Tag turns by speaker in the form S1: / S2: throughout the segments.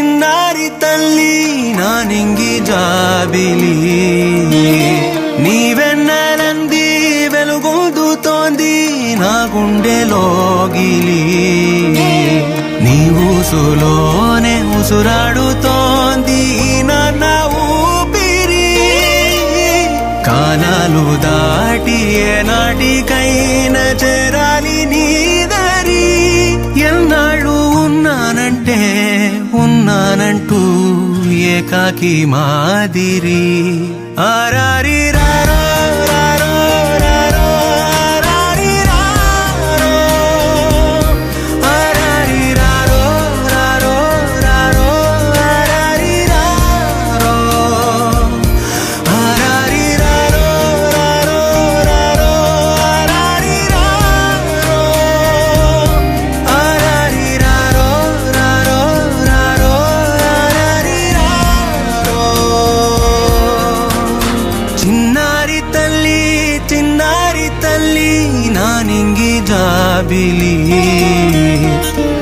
S1: చిన్నారి తల్లి నా నింగి జాబిలి నీవెన్నెలంది వెలుగొందుతోంది నా గుండెలోగిలి నీ ఊసులోనే ఉసురాడుతోంది నాన్న ఊపిరి కాలాలు దాటి ఏనాటికైనా చేరాలి నీ దరి ఎన్నాళ్ళు ఉన్నానంటూ ఏకాకి మాదిరి ఆరారి రారో రారో రారో ఆరారి రారో ఆరారి రారో రారో రారో ఆరారి రారో ఆరారి రారో రారో రారో ఆరారి రారో ఆరారి రారో రారో రారో ఆరారి రారో చిన్నారి తల్లి నా నింగి జాబిలి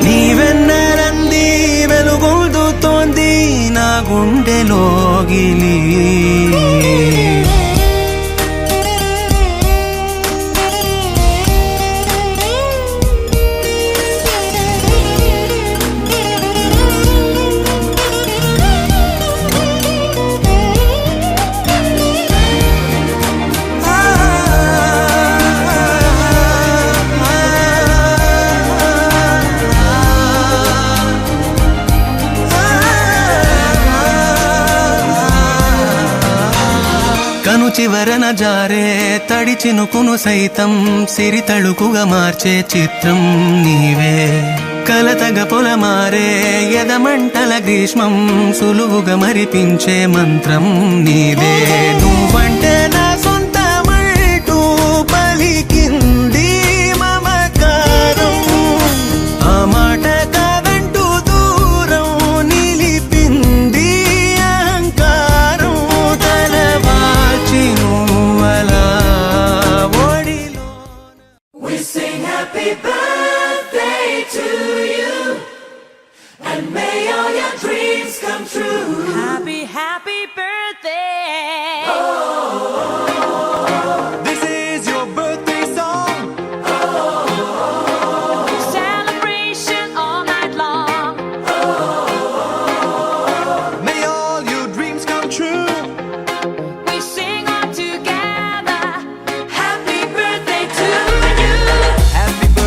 S1: నీవెన్నెలంది వెలుగొందుతోంది నా గుండెలోగిలి కను చివరన జారే తడి చినుకును సైతం సిరి తళుకుగా మార్చే చిత్రం నీవే కలతగ పొలమారే ఎదమంటల గ్రీష్మం సులువుగా మరిపించే మంత్రం నీదే నువ్వంటే నా సొంతమంటూ పలికింది మమకారం ఆ మాట కాదంటూ దూరం నిలిపింది అహంకారం తలవాల్చి నువ్వలా ఓడిలో
S2: We sing happy birthday to you, and may all your dreams come true.
S3: Happy, happy birthday.
S4: This is your birthday song.
S3: Celebration all night long.
S4: May all your dreams come true.
S3: We sing all together.
S2: Happy birthday to you.
S4: Happy birthday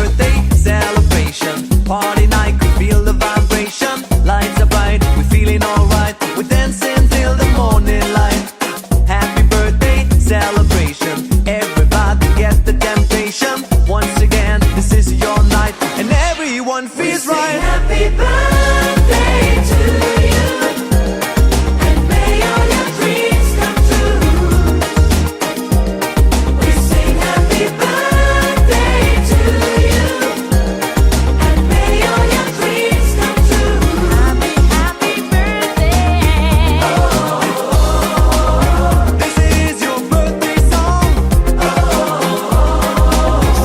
S4: feels
S2: Sing
S4: right.
S2: happy birthday to you, and may all your dreams come true. We sing happy birthday to you, and may all your dreams come true.
S3: Happy, happy birthday.
S4: This is your birthday song.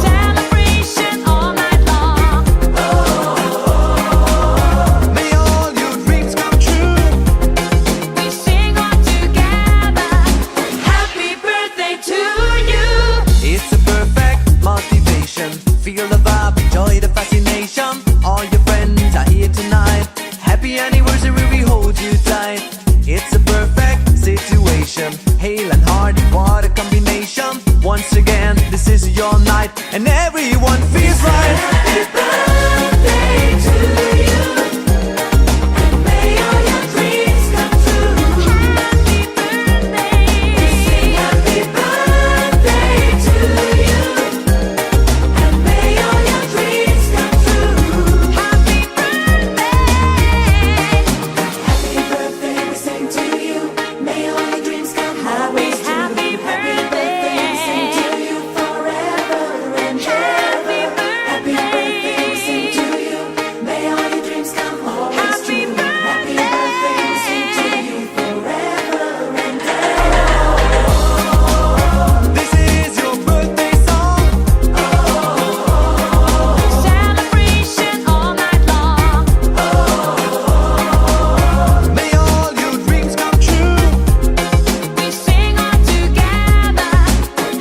S3: Celebration all night long.
S4: May all your dreams come true.
S3: We sing all together.
S2: Happy birthday to you.
S4: It's a perfect motivation. Feel the vibe, enjoy the fascination. All your friends are here tonight. Happy anniversary, we hold you tight. It's a perfect situation. Hale and hard, what a combination. Once again, this is your night, and everyone feels right.
S2: Happy birthday to you, and may all your dreams come true.
S3: Happy birthday.
S2: Sing happy birthday to you, and may all your dreams come true.
S3: Happy birthday.
S2: Happy birthday, we sing to you. May all your dreams come always true.
S3: Happy birthday.
S2: We sing to you forever and ever. Happy birthday, we sing to you. May all your dreams come always
S3: Happy
S2: true. Happy birthday, we sing to you forever and
S4: This is your birthday song.
S3: Celebration all night long.
S4: May all your dreams come true.
S3: We sing all together.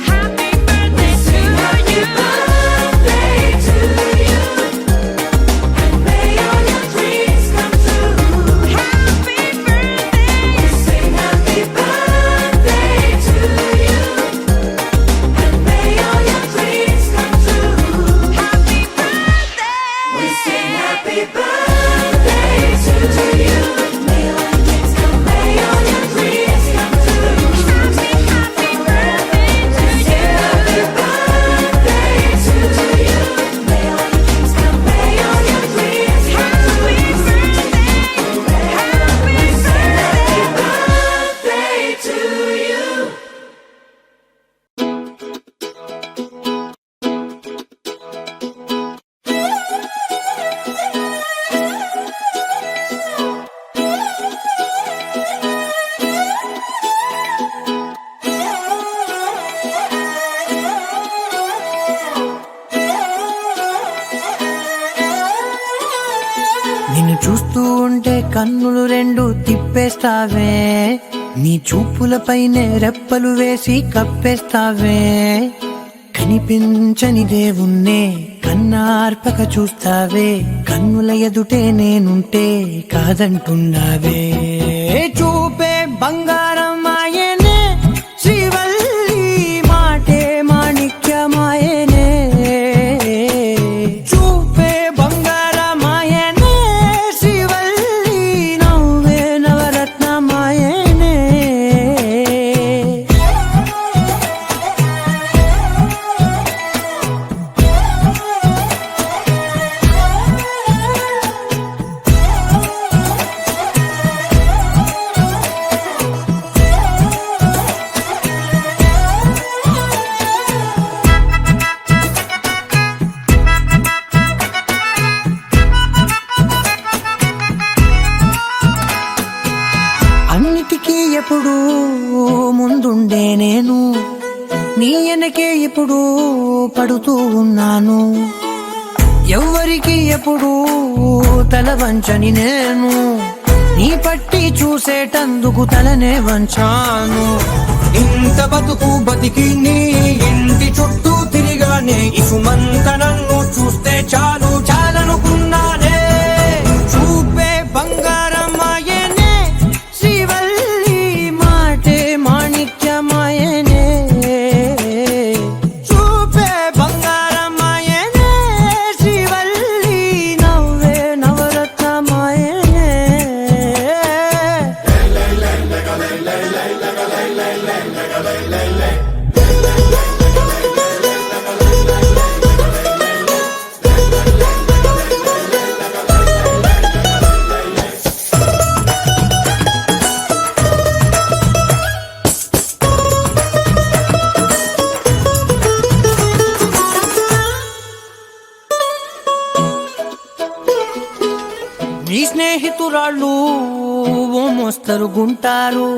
S3: Happy birthday to you.
S2: birthday to you, and may all your dreams come true.
S3: Happy birthday.
S2: Sing happy birthday to you, and may all your dreams come true.
S3: Happy birthday.
S2: We sing happy birthday to you. May all your dreams come, may all your dreams come true.
S3: Happy, happy birthday to you.
S2: Happy birthday to you. May all your dreams come, may all your dreams come
S3: Happy
S2: true.
S3: birthday. Happy birthday.
S2: Birthday to you.
S5: నిన్ను చూస్తూ ఉంటే కన్నులు రెండు తిప్పేస్తావే, నీ చూపులపైనే రెప్పలు వేసి కప్పేస్తావే. కనిపించని దేవుణ్ణే కన్నార్పక చూస్తావే, కన్నుల ఎదుటే నేనుంటే కాదంటున్నావే. చూపే బంగారం ఆయనే, శ్రీవల్లి మాటే మాణిక్యమాయనే. చూపే బంగారమాయనే, శ్రీవల్లి నవ్వే నవరత్నమాయనే. అన్నిటికీ ఎప్పుడు ముందుండే నేను, నీ వెనకే ఇప్పుడు పడుతూ ఉన్నాను. ఎవ్వరికి ఎప్పుడు తల వంచని నేను, నీ పట్టి చూసేటందుకు తలనే వంచాను. ఇంత బతుకు బతికి నీ ఇంటి చుట్టూ తిరిగానే, ఇసుమంత నన్ను చూస్తే చాలు చాలనుకున్నానే. చూపే బంగారమాయనే, శ్రీవల్లి మాటే మాణిక్యమాయనే. చూపే బంగారమాయనే, శ్రీవల్లి నవ్వే నవరత్నమాయనే. నీ స్నేహితురాళ్ళు ఓ మోస్తరుగుంటారు,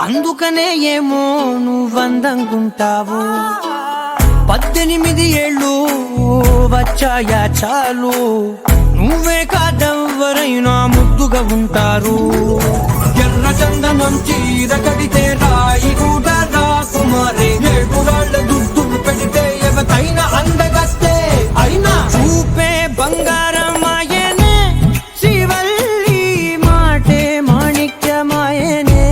S5: అందుకనే ఏమో నువ్వందంగుంటావు. 18 ఏళ్ళు వచ్చాయా చాలు, నువ్వే కాదెవ్వరైనా ముద్దుగా ఉంటారు. ఎర్ర చందనం చీర కడితే రాయి కూడా రాకుమారే, 7 రాళ్ళ దుద్దులు పెడితే ఎవతైనా అందగస్తే. అయినా చూపే బంగారమాయనే, శ్రీవల్లి మాటే మాణిక్యమాయనే.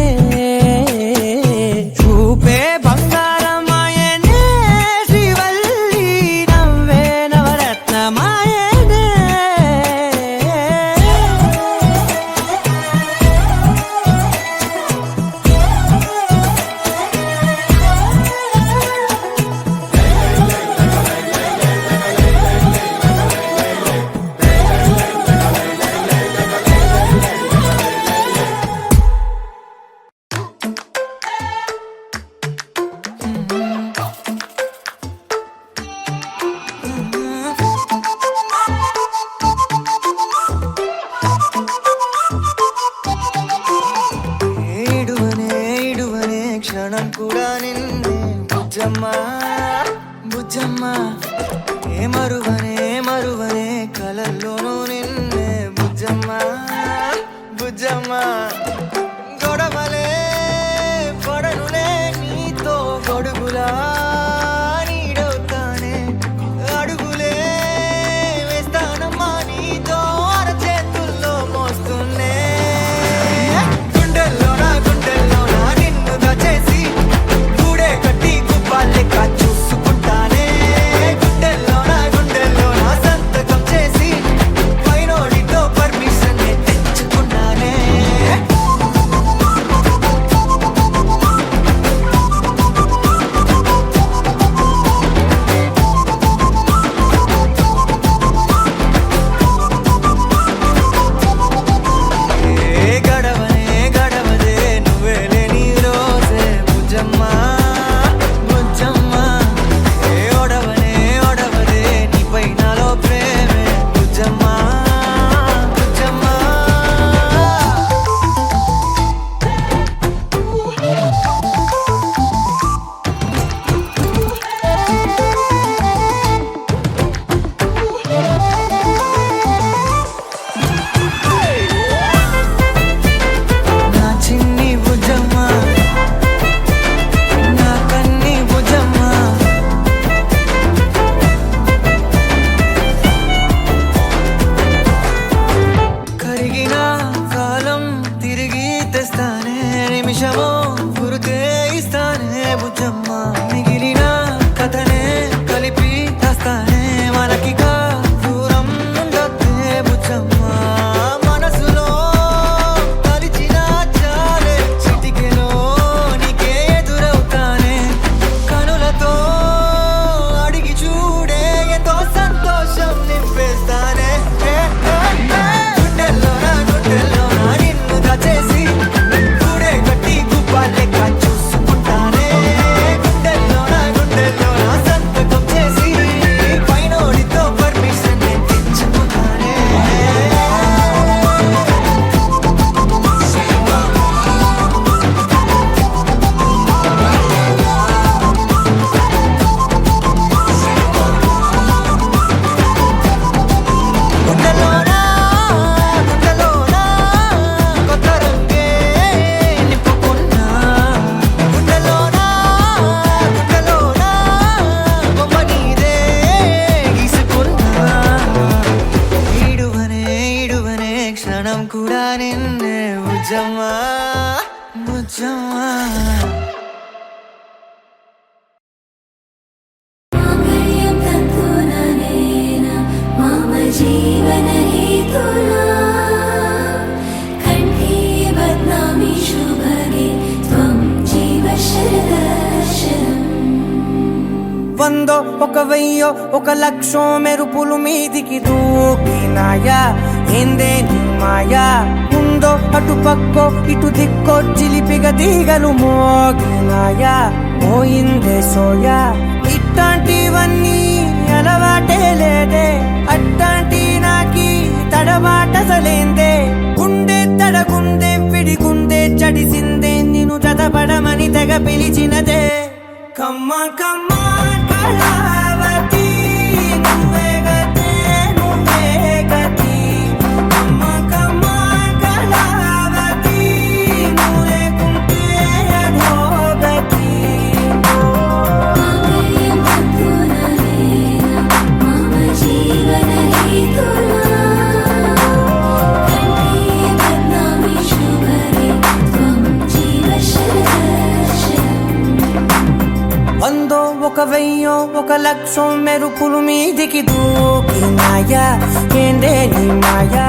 S5: చూపే బంగారమాయనే, శ్రీవల్లి నవ్వే నవరత్నమాయనే.
S6: ఇడువనే క్షణం కూడా నిన్నే బుజ్జమ్మా బుజ్జమ్మా, ఏ మరువనే కలల్లోనూ నిన్నే బుజ్జమ్మా బుజ్జమ్మా. గొడవలే పడనులే నీతో గొడుగులా నీడవుతానే, అడుగులే వేస్తానమ్మా నీతో అరచేతుల్లో మోస్తున్నే. గుండెల్లోనా నిన్ను దచేసి గూడే కట్టి గుప్పాలెక్క చూసుకుంటానే. గుండెల్లోనా సంతకం చేసి పైనోడితో పర్మిషన్ తెచ్చుకున్నానే. గడవదే నువ్వే లేని రోజే బుజ్జమ్మా బుజ్జమ్మా. ఒడవదే నీపై నాలో ప్రేమే బుజ్జమ్మా బుజ్జమ్మా. నా చిన్ని బుజ్జమ్మా, నా కన్ని బుజ్జమ్మా. కరిగిన కాలం తిరిగి తెస్తానే, నిమిషమో గురుతే ఇస్తానే బుజ్జమ్మా. మిగిలిన కథనే కలిపి తెస్తానే, మనకిగా దూరం ఉండొద్దే బుజ్జమ్మా. మనసులో తలిచిన చాలే, చిటికెలో నీకే ఎదురవుతానే. కనులతో అడిగి చూడే ఎంతో సంతోషం నింపేస్తానే. గుండెల్లోనా నిన్ను దచేసి గూడే కట్టి గుప్పాలెక్క చూసుకుంటానే. గుండెల్లోనా సంతకం చేసి పైనోడితో పర్మిషన్ తెచ్చుకున్నానే. గుండెల్లోనా కొత్త రంగే నింపుకున్నా. గుండెల్లోనా బొమ్మ నీదే గీసుకున్నా. ఇడువనే క్షణం కూడా నిన్నే బుజ్జమ్మా బుజ్జమ్మా.
S7: माङ्गल्यं तन्तुननेन मम जीवनहेतुना कण्ठे बध्नामि शुभगे त्वं जीव शरदर्शनम्.
S5: 100 ఒక 1000 ఒక లక్షో మెరుపులు మీదికి దూకినాయా, ఏందే నీ మాయా. ఉందో అటు పక్కో ఇటు దిక్కో చిలిపిగా తీగలు మోగినాయా, పోయిందే సోయా. ఇట్లాంటివన్నీ అలవాటే లేదే, అట్లాంటి నాకి తడబాటసలేందే. నిలిచినదే కమ్మ కమ్మ కళావతి నువ్వే గతే నువ్వే గతి కమ్మ కమ్మ కళావతి నువ్వు లేకుంటే అధోగతి
S7: మాంగళ్యం తంతునా నేనా మమ జీవన హేతునా కంఠే బధ్నామి శుభగే త్వం జీవ
S5: వందో ఒక వెయ్యో ఒక లక్షం మెరుపులు మీదికి దూకినాయా ఏందే నీ మాయా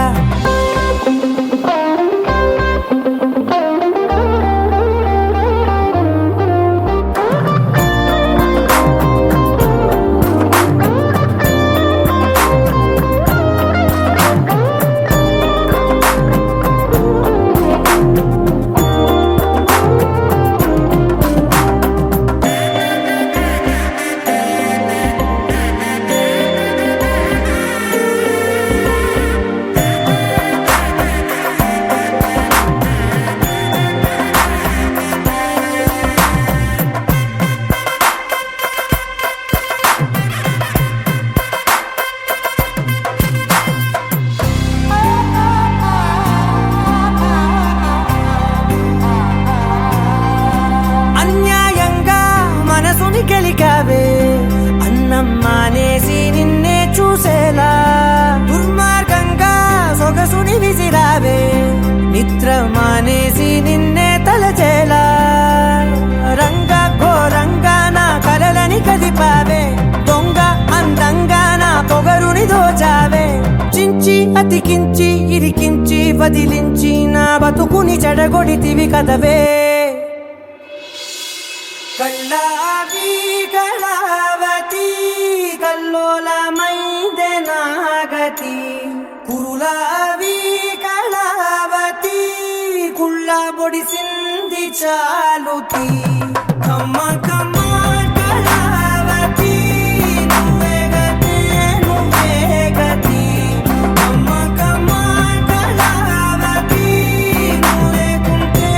S5: అన్యాయంగా మనసుని గెలికావే అన్నం మానేసి నిన్నే చూసేలా దుర్మార్గంగా సొగసుని విసిరావే నిద్ర మానేసి నిన్నే తలచేలా రంగా ఘోరంగా నా కలలని కదిపావే దొంగ అందంగా నా పొగరుని దోచావే చించి అతికించి ఇరికించి వదిలించి నా బతుకుని చెడగొడితివి కదవే కళ్ళావి కళావతి కల్లోలమైందే నాగతి కురులావి కళావతి కుళ్ళ బొడిసింది చాలుతి కమ్మ కమ్మ కళావతి నువ్వే గతే నువ్వే గతి కమ్మ కమ్మ కళావతి నువ్వు లేకుంటే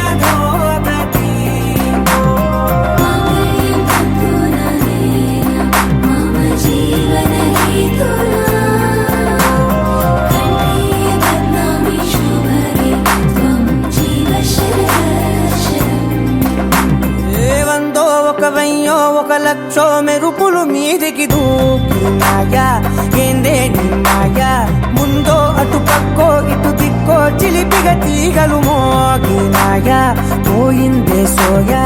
S5: అధోగతి
S7: మాంగళ్యం తంతునా నేనా మమ జీవన హేతునా కంఠే బధ్నామి శుభగే త్వం జీవ
S5: ఏ వందో ఒక వెయ్యో ఒక లక్షో మెరుపులు మీదికి దూకినాయా ఏందే నీ మాయా ముందో అటు పక్కో ఇటు దిక్కో చిలిపిగ తీగలు మోగినాయా పోయిందే సోయా